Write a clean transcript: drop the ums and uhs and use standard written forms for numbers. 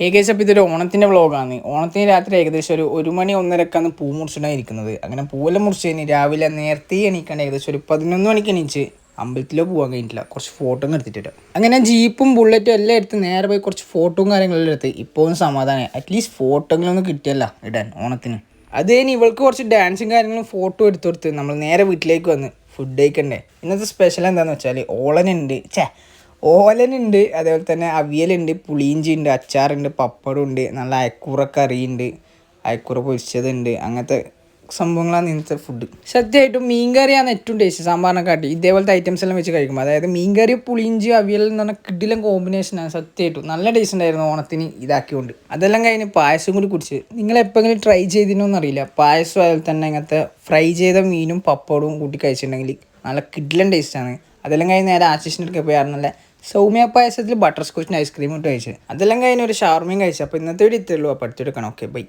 Hey guys, അപ്പോൾ ഇതൊരു ഓണത്തിൻ്റെ വ്ളോഗാണ്. ഓണത്തിന് രാത്രി ഏകദേശം ഒരു മണി 1:30 പൂ മുറിച്ചിട്ടാണ് ഇരിക്കുന്നത്. അങ്ങനെ പൂവെല്ലാം മുറിച്ച് കഴിഞ്ഞ് രാവിലെ നേരത്തെ എണീക്കാണ്ട് ഏകദേശം ഒരു 11 മണിക്ക് എണീച്ച് അമ്പലത്തിലോ പോകാൻ കഴിഞ്ഞിട്ടില്ല. കുറച്ച് ഫോട്ടോ എടുത്തിട്ട് അങ്ങനെ ജീപ്പും ബുള്ളറ്റും എല്ലാം എടുത്ത് നേരെ പോയി കുറച്ച് ഫോട്ടോയും കാര്യങ്ങളെല്ലാം എടുത്ത് ഇപ്പോഴും സമാധാനം. അറ്റ്ലീസ്റ്റ് ഫോട്ടോകളൊന്നും കിട്ടിയല്ല ഇടാൻ ഓണത്തിന്. അത് കഴിഞ്ഞ് ഇവൾക്ക് കുറച്ച് ഡാൻസും കാര്യങ്ങളും ഫോട്ടോ എടുത്തു കൊടുത്ത് നമ്മൾ നേരെ വീട്ടിലേക്ക് വന്ന് ഫുഡ് കഴിക്കണ്ടേ. ഇന്നത്തെ സ്പെഷ്യൽ എന്താണെന്ന് വെച്ചാൽ ഓലനുണ്ട്, അതേപോലെ തന്നെ അവിയലുണ്ട്, പുളിയിഞ്ചി ഉണ്ട്, അച്ചാറുണ്ട്, പപ്പടം ഉണ്ട്, നല്ല അയക്കൂറ കറിയുണ്ട്, അയക്കൂറ പൊരിച്ചതുണ്ട്. അങ്ങനത്തെ സംഭവങ്ങളാണ് ഇന്നത്തെ ഫുഡ്. സത്യമായിട്ടും മീൻ കറിയാണ് ഏറ്റവും ടേസ്റ്റ് സാമ്പാറിനെക്കാട്ടി ഇതേപോലത്തെ ഐറ്റംസ് എല്ലാം വെച്ച് കഴിക്കുമ്പോൾ. അതായത് മീൻ കറി, പുളിയിഞ്ചി, അവിയൽ എന്ന് പറഞ്ഞാൽ കിടിലൻ കോമ്പിനേഷനാണ്. സത്യമായിട്ടും നല്ല ടേസ്റ്റ് ഉണ്ടായിരുന്നു ഓണത്തിന് ഇതാക്കിക്കൊണ്ട്. അതെല്ലാം കഴിഞ്ഞ് പായസം കൂടി കുടിച്ച്. നിങ്ങൾ എപ്പോഴെങ്കിലും ട്രൈ ചെയ്തിനോന്ന് അറിയില്ല, പായസം അതുപോലെ തന്നെ ഇങ്ങനത്തെ ഫ്രൈ ചെയ്ത മീനും പപ്പടവും കൂട്ടി കഴിച്ചിട്ടുണ്ടെങ്കിൽ നല്ല കിടിലൻ ടേസ്റ്റാണ്. അതെല്ലാം കഴിഞ്ഞ് നേരെ ആശിഷിൻ്റെ അടുക്കെ പോയി നല്ല സൗമ്യ പായസത്തിൽ ബട്ടർ സ്കോച്ചിൻ്റെ ഐസ്ക്രീം ഇട്ട് കഴിച്ച്. അതെല്ലാം കഴിഞ്ഞ് ഒരു ഷവർമയും കഴിച്ചു. അപ്പോൾ ഇന്നത്തെ വീഡിയോ ഇത്രയുള്ളൂ. അപ്പോൾ അടുത്തെടുക്കണം. Okay, by.